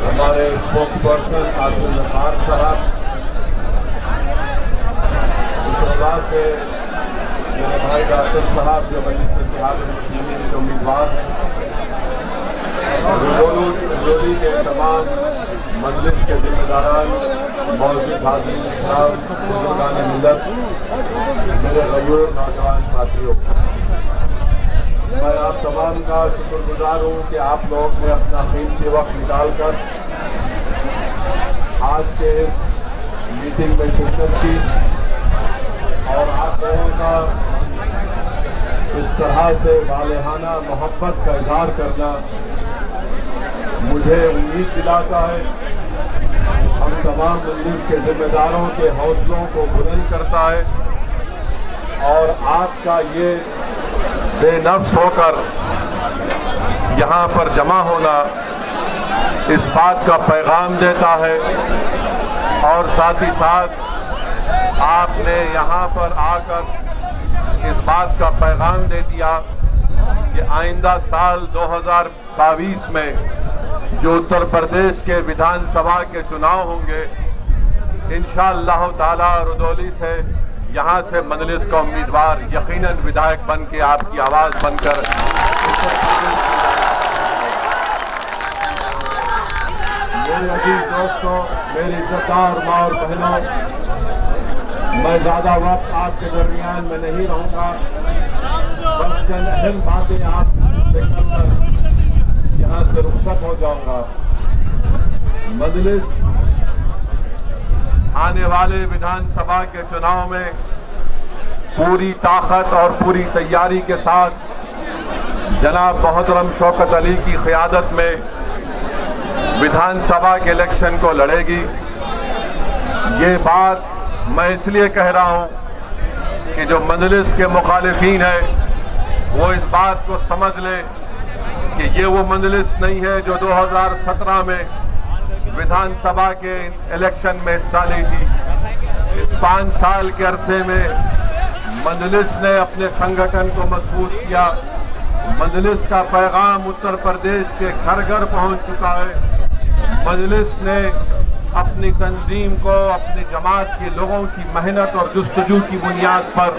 हमारे स्पोक्सपर्सन आसिम खान साहब, के मेरे भाई डॉक्टर साहब जो मजलिस इत्तेहाद मुस्लिमीन के उम्मीदवार हैं, रजौली के तमाम मजलिस के जिम्मेदारान, मौजूद हाज़रीन इकराम, बुजुर्गान मिल्लत, मेरे गयूर नौजवान साथियों, मैं आप तमाम का शुक्रगुजार हूँ कि आप लोग ने अपना कीमती वक्त निकालकर आज के इस मीटिंग में शिरकत की और आप लोगों का इस तरह से वालेहाना मोहब्बत का इजहार करना मुझे उम्मीद दिलाता है, हम तमाम मजलिस के जिम्मेदारों के हौसलों को बुलंद करता है और आपका ये बेनफ्स होकर यहाँ पर जमा होना इस बात का पैगाम देता है और साथ ही साथ आपने यहाँ पर आकर इस बात का पैगाम दे दिया कि आइंदा साल 2022 में जो उत्तर प्रदेश के विधानसभा के चुनाव होंगे, इंशाअल्लाह ताला रजौली से यहाँ से मजलिस का उम्मीदवार यकीनन विधायक बन के आपकी आवाज बनकर मेरे अजीज दोस्तों, मेरी इज्जतदार माँ और बहनों, मैं ज्यादा वक्त आपके दरमियान में नहीं रहूंगा, बस चंद अहम बातें आपसे करकर यहाँ से रुखसत हो जाऊंगा। मजलिस आने वाले विधानसभा के चुनाव में पूरी ताकत और पूरी तैयारी के साथ जनाब मोहतरम शौकत अली की क़ियादत में विधानसभा के इलेक्शन को लड़ेगी। ये बात मैं इसलिए कह रहा हूं कि जो मजलिस के मुखालिफीन है वो इस बात को समझ ले कि ये वो मजलिस नहीं है जो 2017 में विधानसभा के इलेक्शन में हिस्सा ली थी। इस 5 साल के अरसे में मजलिस ने अपने संगठन को मजबूत किया। मजलिस का पैगाम उत्तर प्रदेश के घर घर पहुंच चुका है। मजलिस ने अपनी तंजीम को अपनी जमात के लोगों की मेहनत और जुस्तजू की बुनियाद पर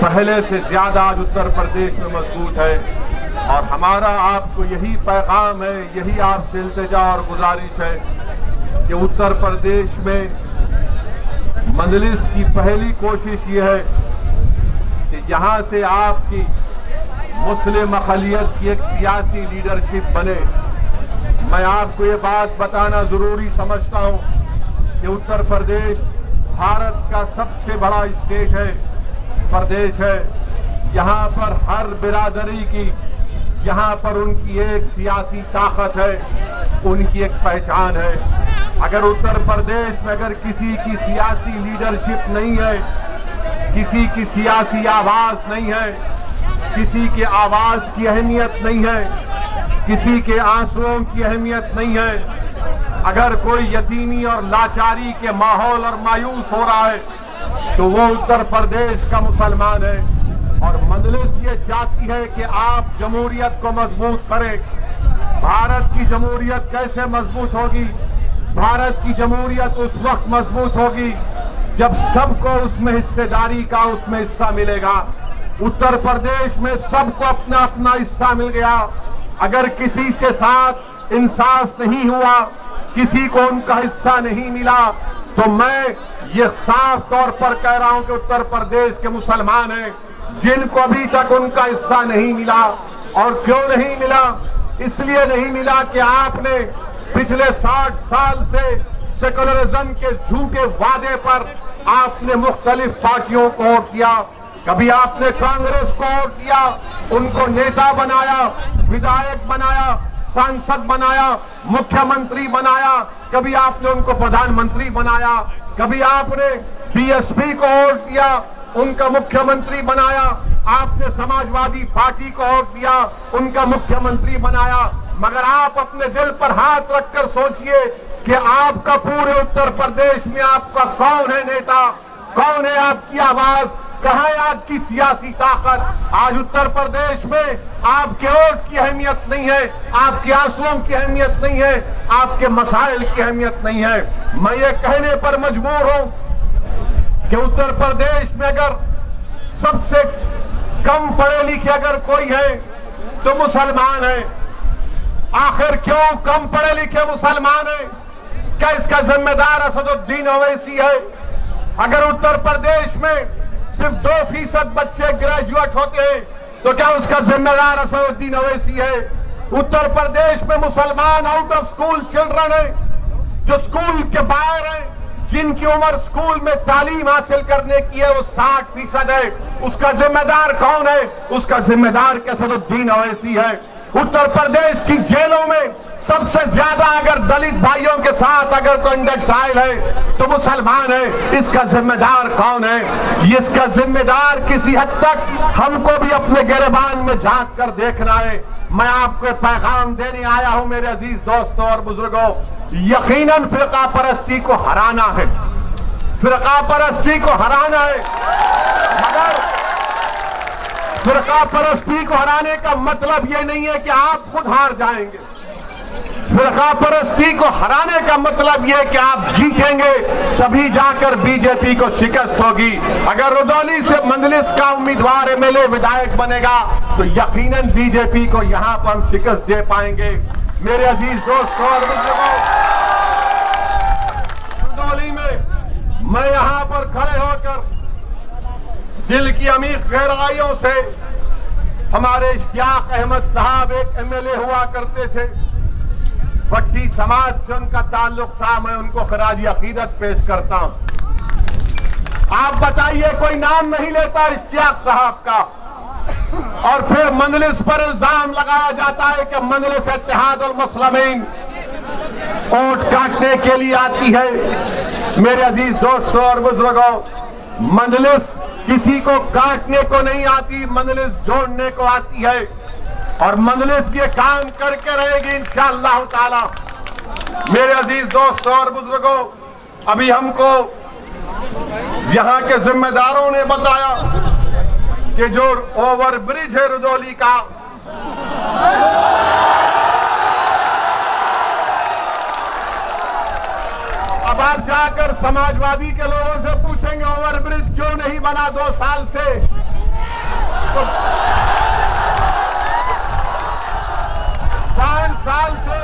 पहले से ज्यादा आज उत्तर प्रदेश में मजबूत है और हमारा आपको यही पैगाम है, यही आपसे इल्तिजा और गुजारिश है कि उत्तर प्रदेश में मजलिस की पहली कोशिश ये है कि यहाँ से आपकी मुस्लिम अक़लियत की एक सियासी लीडरशिप बने। मैं आपको ये बात बताना जरूरी समझता हूँ कि उत्तर प्रदेश भारत का सबसे बड़ा स्टेट है, प्रदेश है। यहाँ पर हर बिरादरी की, यहाँ पर उनकी एक सियासी ताकत है, उनकी एक पहचान है। अगर उत्तर प्रदेश में अगर किसी की सियासी लीडरशिप नहीं है, किसी की सियासी आवाज नहीं है, किसी के आवाज की अहमियत नहीं है, किसी के आंसुओं की अहमियत नहीं है, अगर कोई यतीमी और लाचारी के माहौल और मायूस हो रहा है तो वो उत्तर प्रदेश का मुसलमान है। और मजलिस ये चाहती है कि आप जमहूरियत को मजबूत करें। भारत की जमहूरियत कैसे मजबूत होगी? भारत की जमहूरियत उस वक्त मजबूत होगी जब सबको उसमें हिस्सेदारी का उसमें हिस्सा मिलेगा। उत्तर प्रदेश में सबको अपना अपना हिस्सा मिल गया। अगर किसी के साथ इंसाफ नहीं हुआ, किसी को उनका हिस्सा नहीं मिला, तो मैं ये साफ तौर पर कह रहा हूं कि उत्तर प्रदेश के मुसलमान हैं जिनको अभी तक उनका हिस्सा नहीं मिला। और क्यों नहीं मिला? इसलिए नहीं मिला कि आपने पिछले 60 साल से सेकुलरिज्म के झूठे वादे पर आपने मुख्तलिफ पार्टियों को वोट किया। कभी आपने कांग्रेस को वोट किया, उनको नेता बनाया, विधायक बनाया, सांसद बनाया, मुख्यमंत्री बनाया, कभी आपने उनको प्रधानमंत्री बनाया, कभी आपने बीएसपी को वोट दिया, उनका मुख्यमंत्री बनाया, आपने समाजवादी पार्टी को वोट दिया, उनका मुख्यमंत्री बनाया। मगर आप अपने दिल पर हाथ रखकर सोचिए कि आपका पूरे उत्तर प्रदेश में आपका कौन है नेता, कौन है आपकी आवाज, कहां है आपकी सियासी ताकत। आज उत्तर प्रदेश में आपके वोट की अहमियत नहीं है, आपके आंसुओं की अहमियत नहीं है, आपके मसाइल की अहमियत नहीं है। मैं ये कहने पर मजबूर हूं कि उत्तर प्रदेश में अगर सबसे कम पढ़े लिखे अगर कोई है तो मुसलमान है। आखिर क्यों कम पढ़े लिखे मुसलमान है? क्या इसका जिम्मेदार असदुद्दीन ओवैसी है? अगर उत्तर प्रदेश में सिर्फ 2% बच्चे ग्रेजुएट होते हैं तो क्या उसका जिम्मेदार असदुद्दीन ओवैसी है? उत्तर प्रदेश में मुसलमान आउट ऑफ स्कूल चिल्ड्रन है, जो स्कूल के बाहर है, जिनकी उम्र स्कूल में तालीम हासिल करने की है वो 60% है। उसका जिम्मेदार कौन है? उसका जिम्मेदार असदुद्दीन ओवैसी है। उत्तर प्रदेश की जेलों में सबसे ज्यादा अगर दलित भाइयों के साथ अगर कंडक्ट ट्रायल है तो मुसलमान है। इसका जिम्मेदार कौन है? इसका जिम्मेदार किसी हद तक हमको भी अपने गिरबान में झांक कर देखना है। मैं आपको पैगाम देने आया हूं मेरे अजीज दोस्तों और बुजुर्गों, यकीनन फिरका परस्ती को हराना है, फिरका परस्ती को हराना है। मगर फिरका परस्ती को हराने का मतलब ये नहीं है कि आप खुद हार जाएंगे। फिरका परस्ती को हराने का मतलब यह कि आप जीतेंगे तभी जाकर बीजेपी को शिकस्त होगी। अगर रुदौली से मंजलिस का उम्मीदवार एमएलए विधायक बनेगा तो यकीनन बीजेपी को यहां पर हम शिकस्त दे पाएंगे। मेरे अजीज दोस्तों और बुजुर्गों, रुदौली में मैं यहां पर खड़े होकर दिल की अमीर गहराइयों से, हमारे इश्तियाक अहमद साहब एक एमएलए हुआ करते थे, भट्टी समाज से उनका ताल्लुक था, मैं उनको खराजी अकीदत पेश करता हूं। आप बताइए, कोई नाम नहीं लेता इश्तियाक साहब का, और फिर मंजलिस पर इल्जाम लगाया जाता है कि मंजलिस इत्तेहादुल मुस्लिमीन वोट काटने के लिए आती है। मेरे अजीज दोस्तों और बुजुर्गों, मंजलिस किसी को काटने को नहीं आती, मंजलिस जोड़ने को आती है, और मंजलिस ये काम करके रहेगी इंशाअल्लाह ताला। मेरे अजीज दोस्तों और बुजुर्गों, अभी हमको यहां के जिम्मेदारों ने बताया कि जो ओवर ब्रिज है रुदौली का, अब आप जाकर समाजवादी के लोगों से पूछेंगे ओवर ब्रिज क्यों नहीं बना 2 साल से, तो 5 साल से,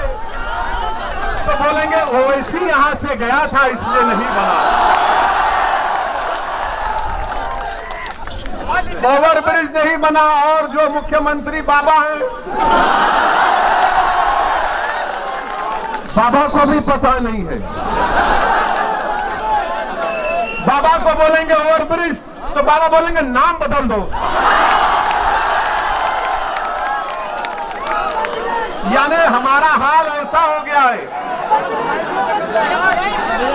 तो बोलेंगे ओवैसी यहां से गया था इसलिए नहीं बना। ओवर ब्रिज नहीं बना, और जो मुख्यमंत्री बाबा हैं, बाबा को भी पता नहीं है। बाबा को बोलेंगे ओवर ब्रिज तो बाबा बोलेंगे नाम बदल दो। यानी हमारा हाल ऐसा हो गया है।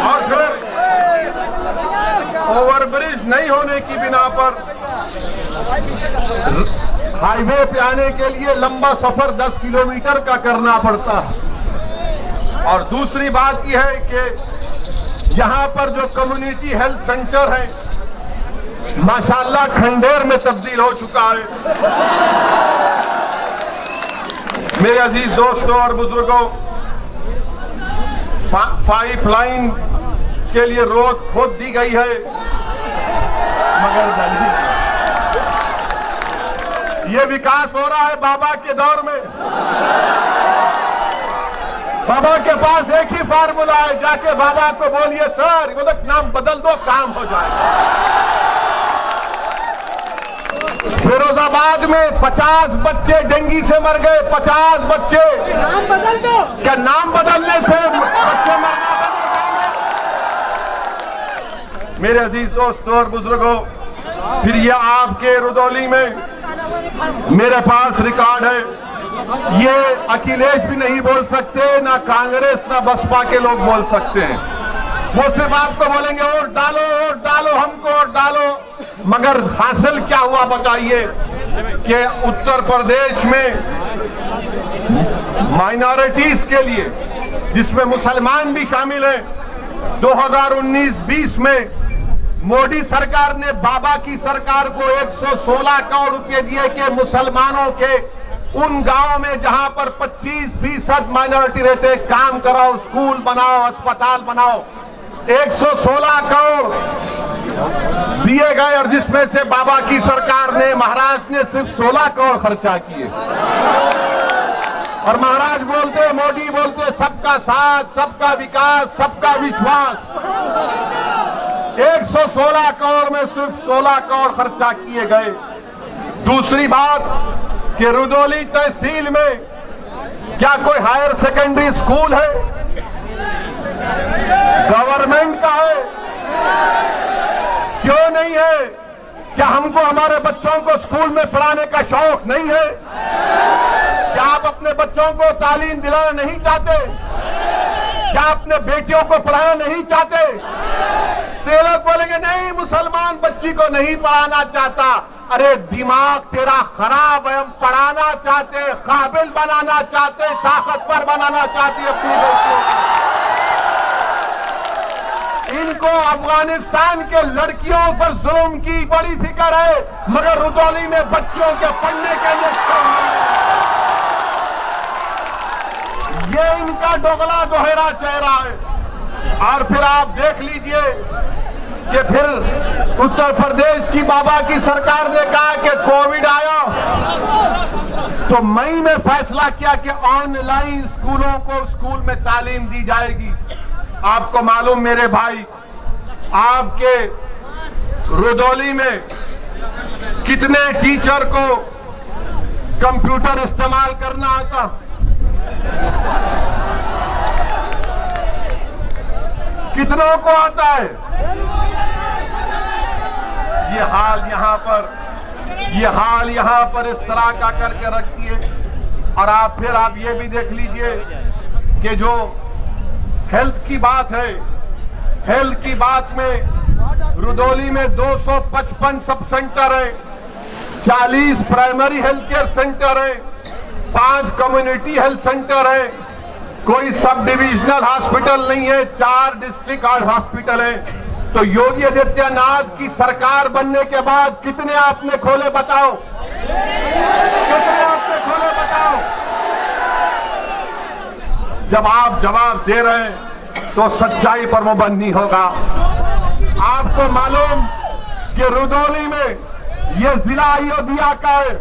और फिर ओवर ब्रिज नहीं होने की बिना पर हाईवे पे आने के लिए लंबा सफर 10 किलोमीटर का करना पड़ता है। और दूसरी बात यह है कि यहां पर जो कम्युनिटी हेल्थ सेंटर है माशाअल्लाह खंडेर में तब्दील हो चुका है। मेरे अजीज दोस्तों और बुजुर्गों, पाइपलाइन के लिए रोड खोद दी गई है, मगर ये विकास हो रहा है बाबा के दौर में। बाबा के पास एक ही फार्मूला है, जाके बाबा को बोलिए सर वो लोग नाम बदल दो, काम हो जाएगा। फिरोजाबाद में 50 बच्चे डेंगू से मर गए, 50 बच्चे। नाम बदल दो। क्या नाम बदलने से बच्चे मरना बंद हो जाएंगे? मेरे अजीज दोस्तों और बुजुर्गों, फिर ये आपके रुदौली में मेरे पास रिकॉर्ड है, ये अखिलेश भी नहीं बोल सकते, ना कांग्रेस ना बसपा के लोग बोल सकते हैं। वो सिर्फ आपको बोलेंगे वोट डालो, हमको वोट डालो। मगर हासिल क्या हुआ बताइए कि उत्तर प्रदेश में माइनॉरिटीज के लिए, जिसमें मुसलमान भी शामिल हैं, 2019-20 में मोदी सरकार ने बाबा की सरकार को 116 करोड़ रुपए दिए कि मुसलमानों के उन गांवों में जहां पर 25% माइनॉरिटी रहते, काम कराओ, स्कूल बनाओ, अस्पताल बनाओ। 116 करोड़ दिए गए और जिसमें से बाबा की सरकार ने, महाराष्ट्र ने सिर्फ 16 करोड़ खर्चा किए। और महाराज बोलते, मोदी बोलते सबका साथ, सबका विकास, सबका विश्वास। 116 करोड़ में सिर्फ 16 करोड़ खर्चा किए गए। दूसरी बात कि रुदौली तहसील में क्या कोई हायर सेकेंडरी स्कूल है? गवर्नमेंट का है, क्यों नहीं है? क्या हमको हमारे बच्चों को स्कूल में पढ़ाने का शौक नहीं है? क्या आप अपने बच्चों को तालीम दिलाना नहीं चाहते? क्या अपने बेटियों को पढ़ाना नहीं चाहते? तो ये लोग बोलेंगे नहीं, मुसलमान बच्ची को नहीं पढ़ाना चाहता। अरे दिमाग तेरा खराब है, हम पढ़ाना चाहते, काबिल बनाना चाहते, ताकतवर बनाना चाहती अपनी बेटियों को। इनको अफगानिस्तान के लड़कियों पर जुल्म की बड़ी फिक्र है, मगर रुदौली में बच्चियों के पढ़ने के लिए ये इनका दोगला दोहरा चेहरा है। और फिर आप देख लीजिए कि फिर उत्तर प्रदेश की बाबा की सरकार ने कहा कि कोविड आया तो मई में फैसला किया कि ऑनलाइन स्कूलों को स्कूल में तालीम दी जाएगी। आपको मालूम मेरे भाई, आपके रुदौली में कितने टीचर को कंप्यूटर इस्तेमाल करना आता? कितनों को आता है? ये हाल यहां पर इस तरह का करके रखती है। और आप ये भी देख लीजिए कि जो हेल्थ की बात है, हेल्थ की बात में रुदौली में 255 सब सेंटर है, 40 प्राइमरी हेल्थ केयर सेंटर है, 5 कम्युनिटी हेल्थ सेंटर है, कोई सब डिविजनल हॉस्पिटल नहीं है, 4 डिस्ट्रिक्ट हॉस्पिटल है। तो योगी आदित्यनाथ की सरकार बनने के बाद कितने आपने खोले बताओ? कितने आपने खोले बताओ? जब आप जवाब दे रहे हैं तो सच्चाई पर पाबंदी होगा। आपको मालूम कि रुदौली में यह जिला अयोध्या का है,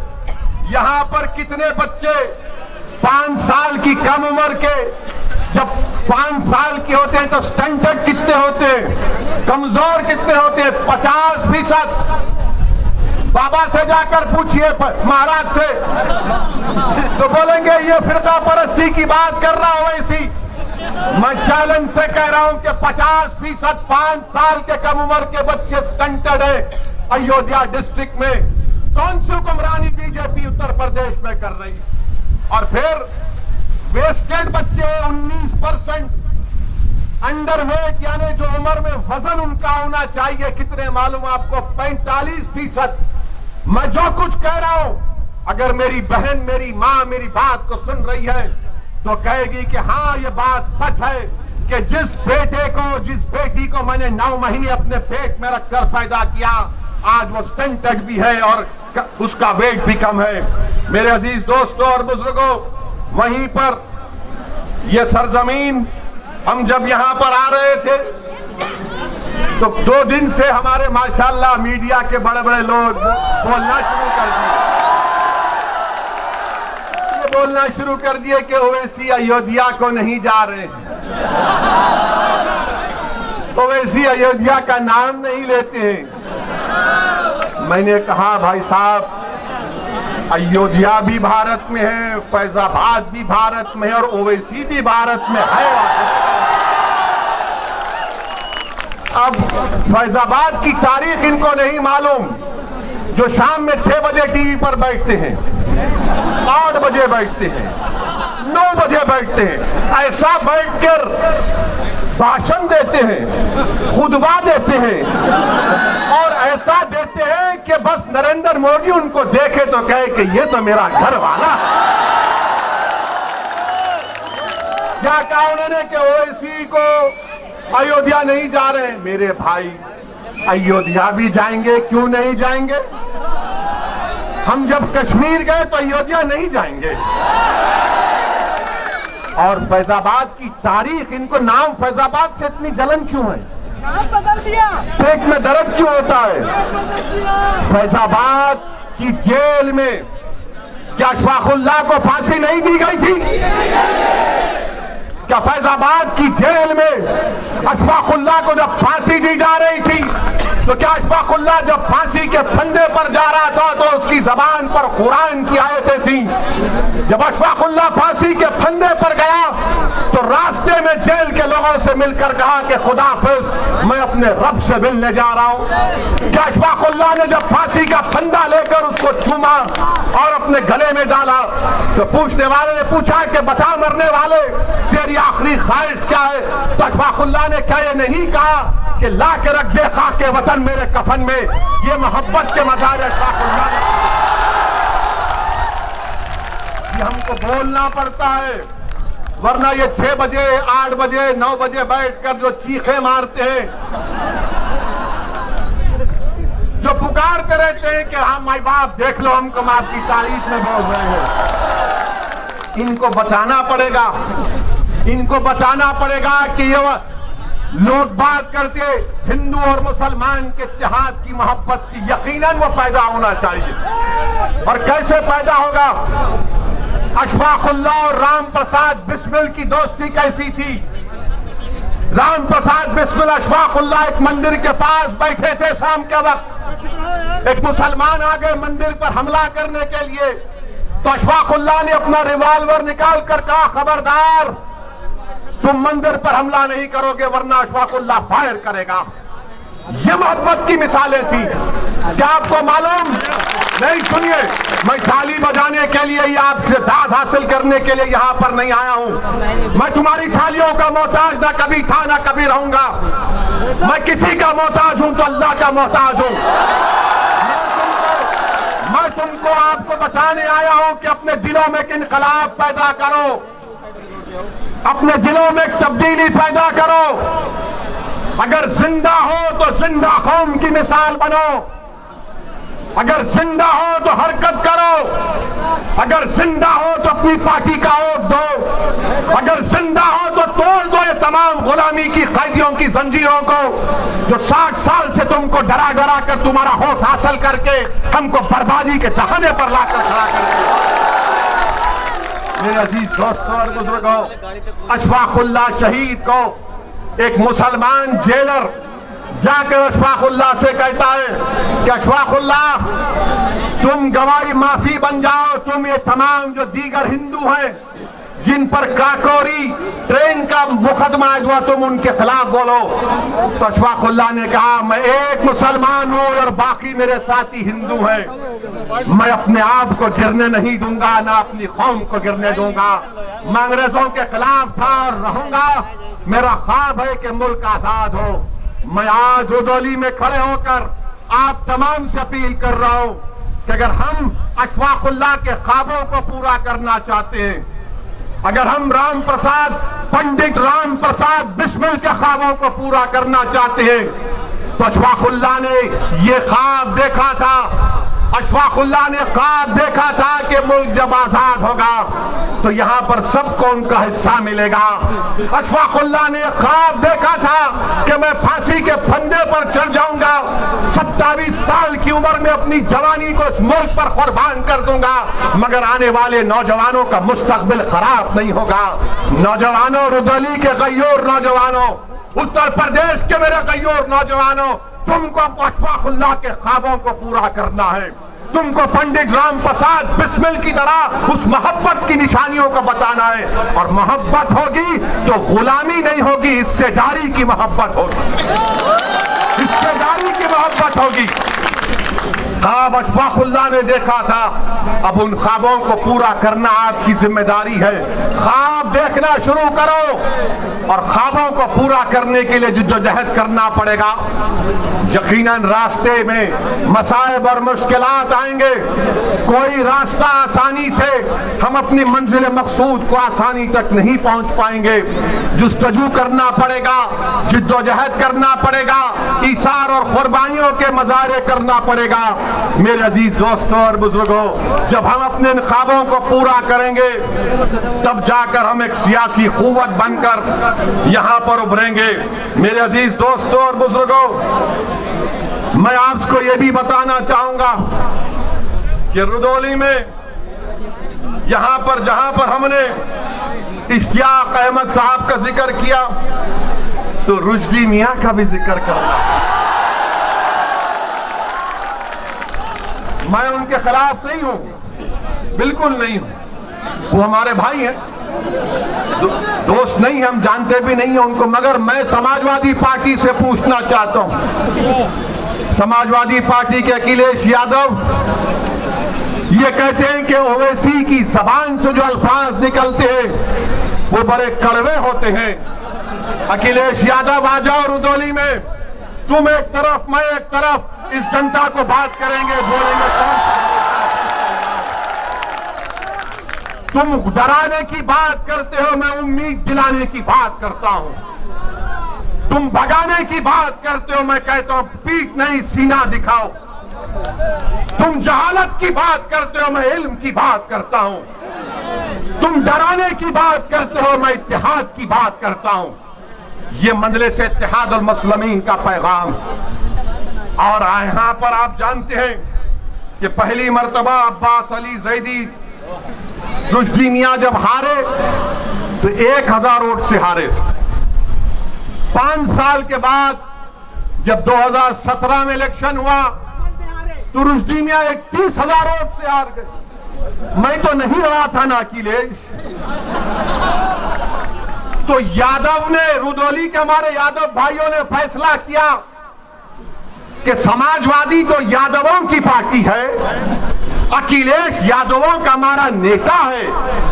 यहां पर कितने बच्चे 5 साल की कम उम्र के, जब 5 साल के होते हैं तो स्टंटेड कितने होते हैं, कमजोर कितने होते हैं? 50%। बाबा से जाकर पूछिए, महाराज से, तो बोलेंगे ये फिरका परस्ती की बात कर रहा हो। ऐसी मैं चैलेंज से कह रहा हूं कि 50% 5 साल के कम उम्र के बच्चे स्टंटेड है अयोध्या डिस्ट्रिक्ट में। कौन सी हुक्मरानी बीजेपी उत्तर प्रदेश में कर रही है? और फिर वेस्टेड बच्चे 19%, अंडरवेट यानी जो उम्र में वजन उनका होना चाहिए कितने मालूम आपको? 45%। मैं जो कुछ कह रहा हूं, अगर मेरी बहन, मेरी मां मेरी बात को सुन रही है तो कहेगी कि हाँ ये बात सच है कि जिस बेटी को मैंने 9 महीने अपने पेट में रखकर पैदा किया, आज वो स्टंटेड भी है और उसका वेट भी कम है। मेरे अजीज दोस्तों और बुजुर्गों, वहीं पर यह सरजमीन, हम जब यहां पर आ रहे थे तो 2 दिन से हमारे माशाल्लाह मीडिया के बड़े बड़े लोग बोलना शुरू कर दिए कि ओवैसी अयोध्या को नहीं जा रहे हैं, ओवैसी अयोध्या का नाम नहीं लेते हैं। मैंने कहा भाई साहब, अयोध्या भी भारत में है, फैजाबाद भी भारत में है और ओवैसी भी भारत में है। अब फैजाबाद की तारीख इनको नहीं मालूम, जो शाम में 6 बजे टीवी पर बैठते हैं। 8 बजे बैठते हैं, 9 बजे बैठते हैं, ऐसा बैठकर भाषण देते हैं, खुतबा देते हैं और ऐसा देते हैं कि बस नरेंद्र मोदी उनको देखे तो कहे कि ये तो मेरा घर वाला। क्या कहा उन्होंने कि ओवैसी को अयोध्या नहीं जा रहे? मेरे भाई, अयोध्या भी जाएंगे, क्यों नहीं जाएंगे? हम जब कश्मीर गए तो अयोध्या नहीं जाएंगे। और फैजाबाद की तारीख, इनको नाम फैजाबाद से इतनी जलन क्यों है? नाम बदल दिया, पेट में दर्द क्यों होता है? फैजाबाद की जेल में क्या अशफाकुल्लाह को फांसी नहीं दी गई थी? क्या फैजाबाद की जेल में अशफाकुल्लाह को जब फांसी दी जा रही थी तो क्या अशफाकुल्लाह जब फांसी के फंदे पर जा रहा था तो उसकी जबान पर कुरान की आयतें थी? जब अशफाकुल्लाह फांसी के फंदे पर गया तो रास्ते में जेल के लोगों से मिलकर कहा कि खुदा हाफिज, मैं अपने रब से मिलने जा रहा हूं। क्या अशफाकुल्लाह ने जब फांसी का फंदा लेकर उसको चूमा और अपने गले में डाला तो पूछने वाले ने पूछा कि बता मरने वाले, तेरी आखिरी ख्वाहिश क्या है? तो अशफाकुल्लाह ने क्या ये नहीं कहा कि ला के रख दे खाके वतन मेरे कफन में? ये मोहब्बत के मज़ार है अशफाकुल्लाह। ये हमको बोलना पड़ता है, वरना ये 6 बजे, 8 बजे, 9 बजे बैठकर जो चीखे मारते हैं, जो पुकारते रहते हैं कि हाँ माई बाप देख लो हमको आपकी तारीफ में बोल रहे हैं, इनको बताना पड़ेगा, इनको बताना पड़ेगा कि ये लोग बात करते हिंदू और मुसलमान के इत्तेहाद की, मोहब्बत की, यकीनन वो पैदा होना चाहिए। और कैसे पैदा होगा? अशफाकुल्लाह और राम प्रसाद बिस्मिल की दोस्ती कैसी थी? राम प्रसाद बिस्मिल अशफाकुल्लाह एक मंदिर के पास बैठे थे शाम के वक्त, एक मुसलमान आ गए मंदिर पर हमला करने के लिए, तो अशफाकुल्लाह ने अपना रिवॉल्वर निकाल कर कहा, खबरदार तुम मंदिर पर हमला नहीं करोगे वरना अशफाकुल्लाह फायर करेगा। ये मोहब्बत की मिसालें थी। क्या आपको मालूम नहीं? सुनिए, मैं थाली बजाने के लिए या आपसे दाद हासिल करने के लिए यहाँ पर नहीं आया हूँ। मैं तुम्हारी थालियों का मोहताज ना कभी था ना कभी रहूंगा। मैं किसी का मोहताज हूँ तो अल्लाह का मोहताज हूँ। मैं तुमको आपको बताने आया हूँ कि अपने दिलों में एक इनकलाब पैदा करो, अपने दिलों में एक तब्दीली पैदा करो। अगर जिंदा हो तो जिंदा कौम की मिसाल बनो, अगर जिंदा हो तो हरकत करो, अगर जिंदा हो तो अपनी पार्टी का वोट दो, अगर जिंदा हो तो तोड़ दो ये तमाम गुलामी की कैदियों की जंजीरों को जो 60 साल से तुमको डरा डरा कर तुम्हारा वोट हासिल करके हमको बर्बादी के चाहने पर लाकर खड़ा कर। मेरे अजीज दोस्तों और बुजुर्गों, अशफाकुल्लाह शहीद को एक मुसलमान जेलर जाकर अशफाकुल्लाह से कहता है कि अशफाकुल्लाह तुम गवाही माफी बन जाओ, तुम ये तमाम जो दीगर हिंदू हैं जिन पर काकोरी ट्रेन का मुकदमा हुआ तुम उनके खिलाफ बोलो। तो अशफाकुल्लाह ने कहा, मैं एक मुसलमान हूं और बाकी मेरे साथी हिंदू हैं, मैं अपने आप को गिरने नहीं दूंगा, ना अपनी कौम को गिरने दूंगा। मैं अंग्रेजों के खिलाफ था और रहूंगा। मेरा ख्वाब है कि मुल्क आजाद हो। मैं आज रुदौली में खड़े होकर आप तमाम से अपील कर रहा हूं कि अगर हम अशफाकुल्लाह के ख्वाबों को पूरा करना चाहते हैं, अगर हम राम प्रसाद, पंडित राम प्रसाद बिस्मिल के ख्वाबों को पूरा करना चाहते हैं, तो अशफाकुल्लाह ने ये ख्वाब देखा था। अशफाकुल्लाह ने ख्वाब देखा था कि मुल्क जब आजाद होगा तो यहाँ पर सबको उनका हिस्सा मिलेगा। अशफाकुल्लाह ने ख्वाब देखा था कि मैं फांसी के फंदे पर चढ़ जाऊंगा, 27 साल की उम्र में अपनी जवानी को इस मुल्क पर कुर्बान कर दूंगा, मगर आने वाले नौजवानों का मुस्तकबिल खराब नहीं होगा। नौजवानों, रुदौली के गय्योर नौजवानों, उत्तर प्रदेश के मेरे गय्योर नौजवानों, तुमको अशफाकुल्लाह के ख्वाबों को पूरा करना है। तुमको पंडित राम प्रसाद बिस्मिल की तरह उस मोहब्बत की निशानियों को बताना है। और मोहब्बत होगी तो गुलामी नहीं होगी, हिस्सेदारी की मोहब्बत होगी, हिस्सेदारी की मोहब्बत होगी। ख्वाब अशफाकुल्लाह ने देखा था, अब उन ख्वाबों को पूरा करना आपकी जिम्मेदारी है। ख्वाब देखना शुरू करो और ख्वाबों को पूरा करने के लिए जिद्दोजहद करना पड़ेगा। यकीनन रास्ते में मसाइब और मुश्किलात आएंगे, कोई रास्ता आसानी से हम अपनी मंजिल मकसूद को आसानी तक नहीं पहुंच पाएंगे। जुस्तजू करना पड़ेगा, जिद्दोजहद करना पड़ेगा, ईसार और कुर्बानियों के मज़ारे करना पड़ेगा। मेरे अजीज दोस्तों और बुजुर्गों, जब हम अपने इन ख्वाबों को पूरा करेंगे तब जाकर हम एक सियासी क़ुव्वत बनकर यहां पर उभरेंगे। मेरे अजीज दोस्तों और बुजुर्गों, मैं आपको यह भी बताना चाहूंगा कि रुदौली में यहां पर जहां पर हमने इश्तियाक अहमद साहब का जिक्र किया तो रुश्दी मियां का भी जिक्र करना। मैं उनके खिलाफ नहीं हूं, बिल्कुल नहीं हूं, वो हमारे भाई हैं, दोस्त नहीं, हम जानते भी नहीं हैं उनको। मगर मैं समाजवादी पार्टी से पूछना चाहता हूं, समाजवादी पार्टी के अखिलेश यादव ये कहते हैं कि ओवैसी की जबान से जो अल्फाज निकलते हैं वो बड़े कड़वे होते हैं। अखिलेश यादव आ जाओ रुदौली में, तुम एक तरफ मैं एक तरफ, इस जनता को बात करेंगे, बोलेंगे तुम डराने की बात करते हो, मैं उम्मीद दिलाने की बात करता हूं। तुम भगाने की बात करते हो, मैं कहता हूं पीठ नहीं सीना दिखाओ। तुम जहालत की बात करते हो, मैं इल्म की बात करता हूं। तुम डराने की बात करते हो, मैं इत्तेहाद की बात करता हूं। ये मजलिस इत्तेहाद और मुस्लिमीन का पैगाम। और यहां पर आप जानते हैं कि पहली मर्तबा अब्बास अली जैदी रुश्दी मियां जब हारे तो 1000 वोट से हारे। 5 साल के बाद जब 2017 में इलेक्शन हुआ तो रुश्दी मियां 31,000 वोट से हार गए। मैं तो नहीं रहा था ना अखिलेश। तो यादव ने, रुदौली के हमारे यादव भाइयों ने फैसला किया कि समाजवादी तो यादवों की पार्टी है, अखिलेश यादवों का हमारा नेता है,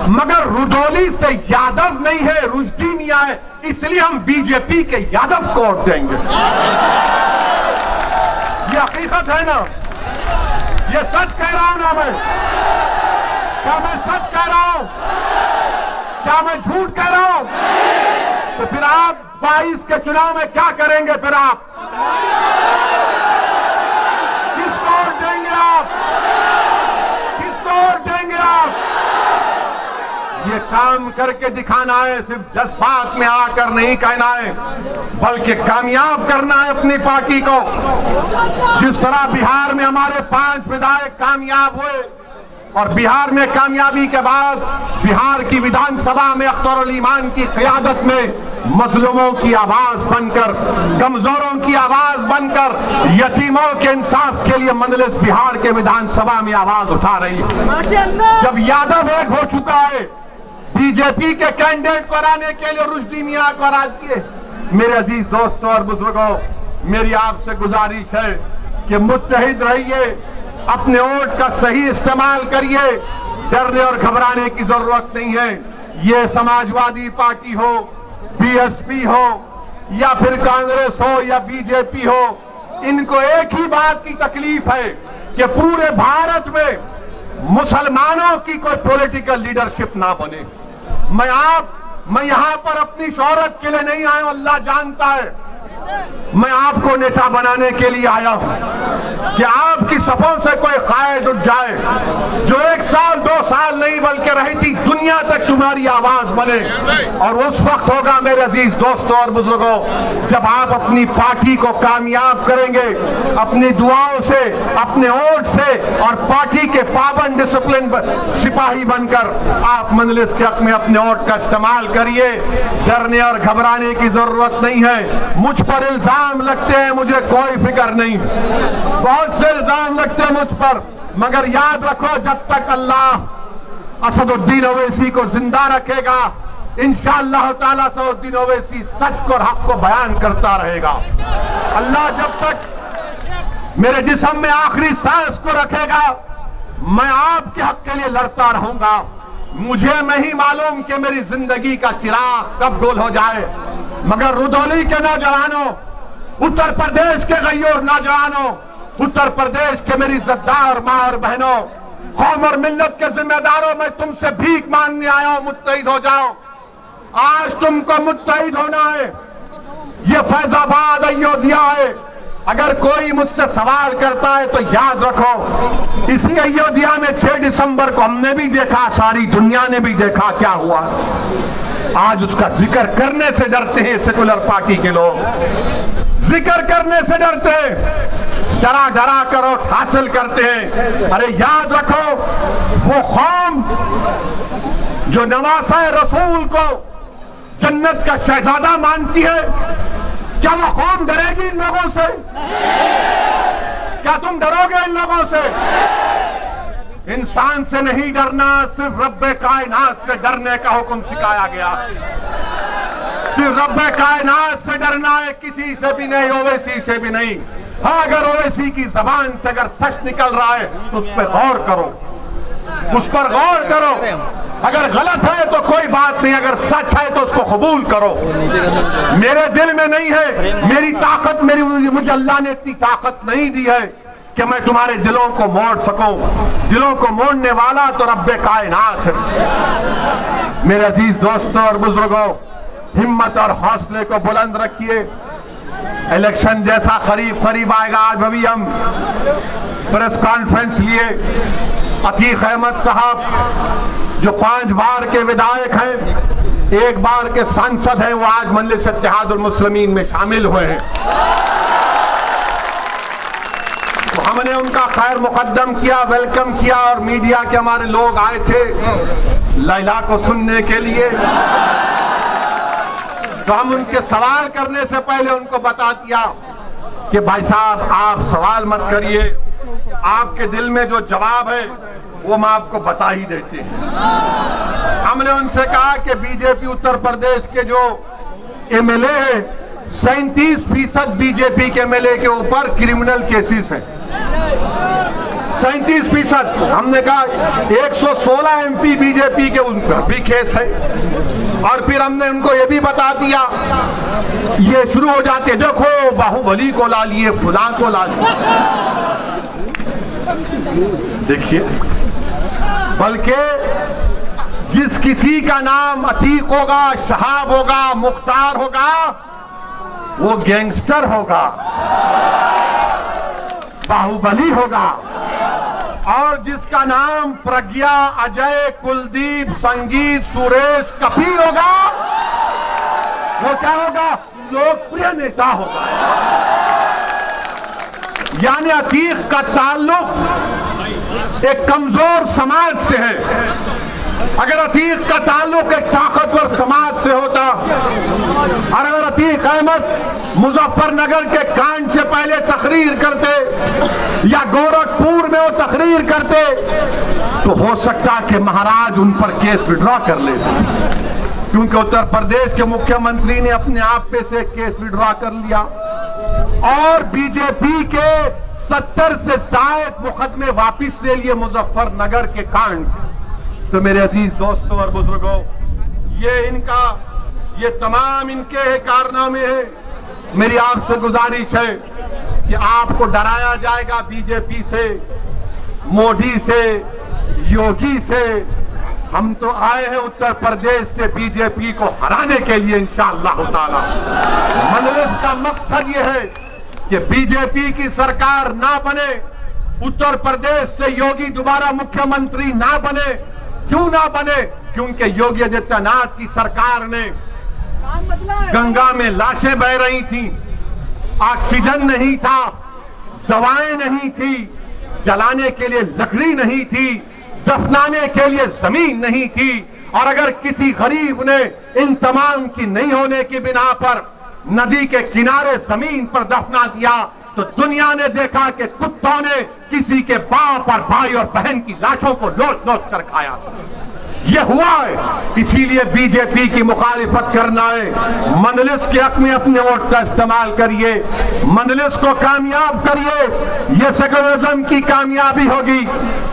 मगर रुदौली से यादव नहीं है, रुश्दी मियां है, इसलिए हम बीजेपी के यादव को वोट देंगे। ये हकीकत है ना, ये सच कह रहा हूं ना मैं? क्या मैं सच कह रहा हूं? क्या मैं झूठ कह रहा हूं? तो फिर आप 22 के चुनाव में क्या करेंगे? फिर आप किसको वोट देंगे? आप किसको वोट देंगे? आप ये काम करके दिखाना है, सिर्फ जज्बात में आकर नहीं कहना है, बल्कि कामयाब करना है अपनी पार्टी को। जिस तरह बिहार में हमारे 5 विधायक कामयाब हुए और बिहार में कामयाबी के बाद बिहार की विधानसभा में अख्तर ईमान की क़यादत में मजलूमों की आवाज बनकर, कमजोरों की आवाज बनकर, यतीमों के इंसाफ के लिए मजलिस बिहार के विधानसभा में आवाज उठा रही है। जब यादव एक हो चुका है, बीजेपी के कैंडिडेट को हराने के लिए रुश्दी मियां को हरा दिए। मेरे अजीज दोस्तों और बुजुर्गों, मेरी आपसे गुजारिश है कि मुत्तहिद रहिए, अपने वोट का सही इस्तेमाल करिए, डरने और घबराने की जरूरत नहीं है। ये समाजवादी पार्टी हो, बीएसपी हो या फिर कांग्रेस हो या बीजेपी हो, इनको एक ही बात की तकलीफ है कि पूरे भारत में मुसलमानों की कोई पॉलिटिकल लीडरशिप ना बने। मैं यहां पर अपनी शोहरत के लिए नहीं आया हूं, अल्लाह जानता है। मैं आपको नेता बनाने के लिए आया हूं कि आपकी सफों से कोई कायद उठ जाए, जो 1 साल 2 साल नहीं बल्कि रहती दुनिया तक तुम्हारी आवाज बने। और उस वक्त होगा मेरे अजीज दोस्तों और बुजुर्गों, जब आप अपनी पार्टी को कामयाब करेंगे, अपनी दुआओं से, अपने वोट से और पार्टी के पाबंद डिसिप्लिन सिपाही बनकर आप मजलिस के हक में अपने वोट का इस्तेमाल करिए। डरने और घबराने की जरूरत नहीं है। मुझ पर इल्जाम लगते हैं, मुझे कोई फिक्र नहीं, बहुत से इल्जाम लगते हैं मुझ पर, मगर याद रखो जब तक अल्लाह असदुद्दीन ओवैसी को जिंदा रखेगा, इंशाअल्लाह ताला असदुद्दीन ओवैसी सच को और हक को बयान करता रहेगा। अल्लाह जब तक मेरे जिस्म में आखिरी सांस को रखेगा, मैं आपके हक के लिए लड़ता रहूंगा। मुझे नहीं मालूम कि मेरी जिंदगी का चिराग कब गोल हो जाए, मगर रुधौली के नौजवानों, उत्तर प्रदेश के गैयोर नौजवानों, उत्तर प्रदेश के मेरी इज्जतदार मां और बहनों, कौम और मिल्लत के जिम्मेदारों, मैं तुमसे भीख मांगने आया हूं, मुत्तहिद हो जाओ। आज तुमको मुत्तहिद होना है। ये फैजाबाद अयोध्या है। अगर कोई मुझसे सवाल करता है तो याद रखो, इसी अयोध्या में 6 दिसंबर को हमने भी देखा, सारी दुनिया ने भी देखा क्या हुआ। आज उसका जिक्र करने से डरते हैं सेकुलर पार्टी के लोग, जिक्र करने से डरते हैं, डरा डरा कर और हासिल करते हैं। अरे याद रखो, वो कौम जो नवासा रसूल को जन्नत का शहजादा मानती है, क्या वो कौम डरेगी इन लोगों से? क्या तुम डरोगे इन लोगों से? इंसान से नहीं डरना, सिर्फ रब्बे कायनात से डरने का हुक्म सिखाया गया। सिर्फ रब्बे कायनात से डरना है, किसी से भी नहीं, ओवैसी से भी नहीं। हाँ, अगर ओवैसी की जबान से अगर सच निकल रहा है तो उस पर गौर करो, उस पर गौर करो। अगर गलत है तो कोई बात नहीं, अगर सच है तो उसको कबूल करो। मेरे दिल में नहीं है, मेरी ताकत, मुझे अल्लाह ने इतनी ताकत नहीं दी है कि मैं तुम्हारे दिलों को मोड़ सकूं। दिलों को मोड़ने वाला तो रब्बे कायनात है। मेरे अजीज दोस्तों और बुजुर्गों, हिम्मत और हौसले को बुलंद रखिए। इलेक्शन जैसा करीब आएगा। आज अभी हम प्रेस कॉन्फ्रेंस लिए, अतीक अहमद साहब जो 5 बार के विधायक हैं, 1 बार के सांसद हैं, वो आज मजलिस इत्तेहादुल मुस्लिमीन में शामिल हुए हैं। तो हमने उनका खैर मुकद्दम किया, वेलकम किया, और मीडिया के हमारे लोग आए थे लैला को सुनने के लिए। तो हम उनके सवाल करने से पहले उनको बता दिया कि भाई साहब, आप सवाल मत करिए, आपके दिल में जो जवाब है वो हम आपको बता ही देते हैं। हमने उनसे कहा कि बीजेपी उत्तर प्रदेश के जो एमएलए हैं, 37% बीजेपी के एमएलए के ऊपर क्रिमिनल केसेस हैं। 37%। हमने कहा 116 एमपी बीजेपी के, उन पर भी केस है। और फिर हमने उनको ये भी बता दिया, ये शुरू हो जाते, देखो बाहुबली को ला लिए, खुदा को ला लिए। देखिए, बल्कि जिस किसी का नाम अतीक होगा, शहाब होगा, मुख्तार होगा, वो गैंगस्टर होगा, बाहुबली होगा। और जिसका नाम प्रज्ञा, अजय, कुलदीप, संगीत, सुरेश, कपिल होगा, वो क्या होगा? लोकप्रिय नेता होगा। यानी अतीक का ताल्लुक एक कमजोर समाज से है। अगर अतीक का ताल्लुक एक ताकतवर समाज से होता, और अगर अतीक अहमद मुजफ्फरनगर के कांड से पहले तकरीर करते या गोरखपुर में वो तकरीर करते, तो हो सकता कि महाराज उन पर केस विड्रॉ कर लेते, क्योंकि उत्तर प्रदेश के मुख्यमंत्री ने अपने आप पे से केस विड्रॉ कर लिया और बीजेपी के 70 से शायद मुकदमे वापिस ले लिए मुजफ्फरनगर के कांड। तो मेरे अजीज दोस्तों और बुजुर्गों, ये तमाम इनके कारनामे हैं। मेरी आपसे गुजारिश है कि आपको डराया जाएगा बीजेपी से, मोदी से, योगी से। हम तो आए हैं उत्तर प्रदेश से बीजेपी को हराने के लिए इंशाअल्लाह ताला। मजलिस का मकसद ये है कि बीजेपी की सरकार ना बने, उत्तर प्रदेश से योगी दोबारा मुख्यमंत्री ना बने। क्यों ना बने? क्योंकि योगी आदित्यनाथ की सरकार ने गंगा में लाशें बह रही थी, ऑक्सीजन नहीं था, दवाएं नहीं थी, जलाने के लिए लकड़ी नहीं थी, दफनाने के लिए जमीन नहीं थी। और अगर किसी गरीब ने इन तमाम की नहीं होने की बिना पर नदी के किनारे जमीन पर दफना दिया, तो दुनिया ने देखा कि कुत्तों ने किसी के बाप और भाई और बहन की लाशों को लोच लोच कर खाया। ये हुआ है। इसीलिए बीजेपी की मुखालिफत करना है। मंदलिस के हक में अपने वोट का इस्तेमाल करिए, मंदलिस को कामयाब करिए, ये सेकुलरिज्म की कामयाबी होगी।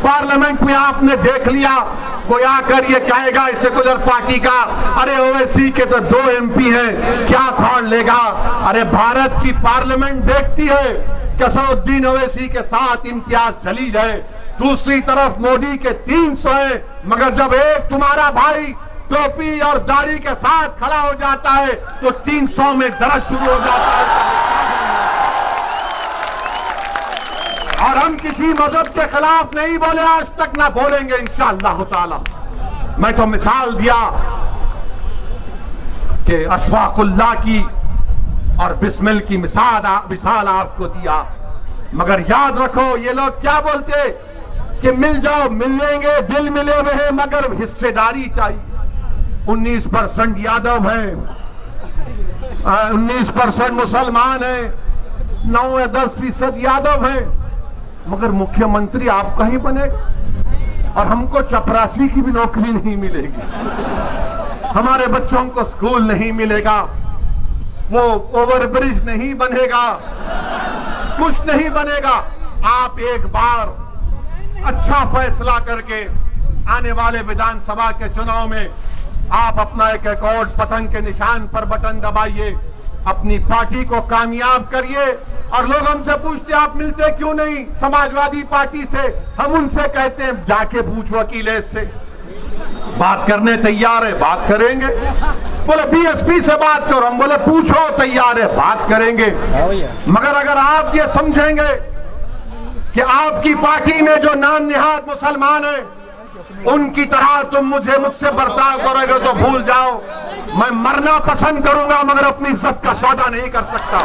पार्लियामेंट में आपने देख लिया, कोई आकर ये कहेगा इस सेकुलर पार्टी का, अरे ओवैसी के तो 2 MP हैं, क्या खोड़ लेगा। अरे भारत की पार्लियामेंट देखती है कि असदुद्दीन ओवैसी के साथ इम्तियाज चली जाए, दूसरी तरफ मोदी के 300 है, मगर जब एक तुम्हारा भाई टोपी और दाढ़ी के साथ खड़ा हो जाता है तो 300 में दर्द शुरू हो जाता है। और हम किसी मजहब के खिलाफ नहीं बोले, आज तक ना बोलेंगे इंशाअल्लाह ताला। मैं तो मिसाल दिया कि अशफाकुल्लाह की और बिस्मिल की मिसाल आपको दिया, मगर याद रखो ये लोग क्या बोलते कि मिल जाओ, मिलेंगे, दिल मिले हुए हैं, मगर हिस्सेदारी चाहिए। 19% यादव हैं, 19% मुसलमान हैं, 9 या 10% यादव हैं, मगर मुख्यमंत्री आपका ही बनेगा और हमको चपरासी की भी नौकरी नहीं मिलेगी, हमारे बच्चों को स्कूल नहीं मिलेगा, वो ओवरब्रिज नहीं बनेगा, कुछ नहीं बनेगा। आप एक बार अच्छा फैसला करके आने वाले विधानसभा के चुनाव में आप अपना एक वोट पतंग के निशान पर बटन दबाइए, अपनी पार्टी को कामयाब करिए। और लोग हमसे पूछते आप मिलते क्यों नहीं समाजवादी पार्टी से, हम उनसे कहते हैं जाके पूछो अखिलेश से, बात करने तैयार है, बात करेंगे। बोले बीएसपी से बात करो, हम बोले पूछो, तैयार है, बात करेंगे। मगर अगर आप ये समझेंगे कि आपकी पार्टी में जो नाम निहाद मुसलमान है उनकी तरह तुम मुझसे बर्ताव करोगे तो भूल जाओ। मैं मरना पसंद करूंगा मगर अपनी इज्जत का सौदा नहीं कर सकता।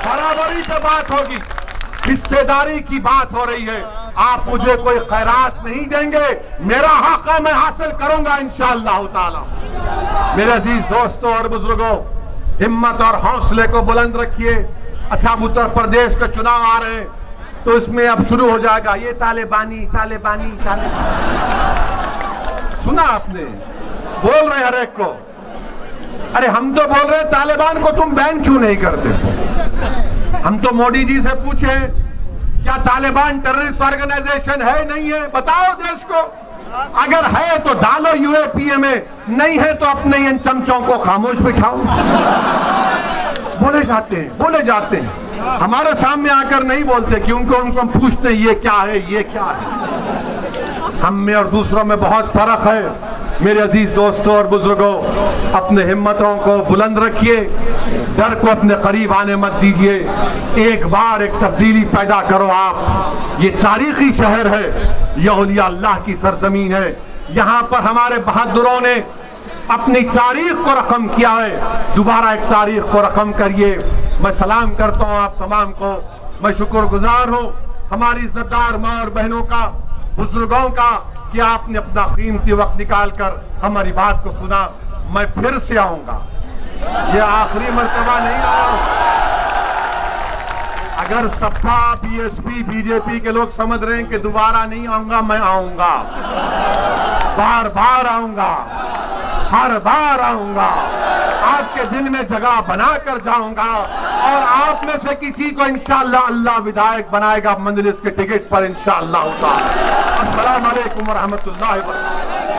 बराबरी से बात होगी, हिस्सेदारी की बात हो रही है। आप मुझे कोई खैरात नहीं देंगे, मेरा हक है, मैं हासिल करूंगा इंशाअल्लाह ताला। मेरे अजीज दोस्तों और बुजुर्गों, हिम्मत और हौसले को बुलंद रखिए। अच्छा, उत्तर प्रदेश के चुनाव आ रहे हैं तो इसमें अब शुरू हो जाएगा ये तालिबानी तालिबानी तालिबानी। सुना आपने, बोल रहे हर एक को। अरे हम तो बोल रहे तालिबान को तुम बैन क्यों नहीं करते। हम तो मोदी जी से पूछे क्या तालिबान टेररिस्ट ऑर्गेनाइजेशन है, नहीं है, बताओ देश को। अगर है तो डालो यूएपीए में, नहीं है तो अपने इन चमचों को खामोश बिठाओ। बोले जाते हैं, हमारे सामने आकर नहीं बोलते क्योंकि उनको हम पूछते ये क्या है, ये क्या है। हम में और दूसरों में बहुत फर्क है। मेरे अजीज दोस्तों और बुजुर्गों, अपने हिम्मतों को बुलंद रखिए, डर को अपने करीब आने मत दीजिए। एक बार एक तब्दीली पैदा करो आप। ये तारीखी शहर है, ये औलिया अल्लाह की सरजमीन है। यहाँ पर हमारे बहादुरों ने अपनी तारीख को रकम किया है, दोबारा एक तारीख को रकम करिए। मैं सलाम करता हूँ आप तमाम को। मैं शुक्रगुजार हूँ हमारी इज्जतदार माँ और बहनों का, बुजुर्गों का, कि आपने अपना कीमती वक्त निकालकर हमारी बात को सुना। मैं फिर से आऊंगा, ये आखिरी मर्तबा नहीं आया। अगर सपा बीएसपी बीजेपी के लोग समझ रहे हैं कि दोबारा नहीं आऊंगा, मैं आऊंगा, बार बार आऊंगा, हर बार आऊंगा, आपके दिल में जगह बनाकर जाऊंगा और आप में से किसी को इंशाअल्लाह अल्लाह विधायक बनाएगा मंजलिस के टिकट पर इंशाअल्लाह। अस्सलाम वालेकुम व रहमतुल्लाहि व बरकातहू।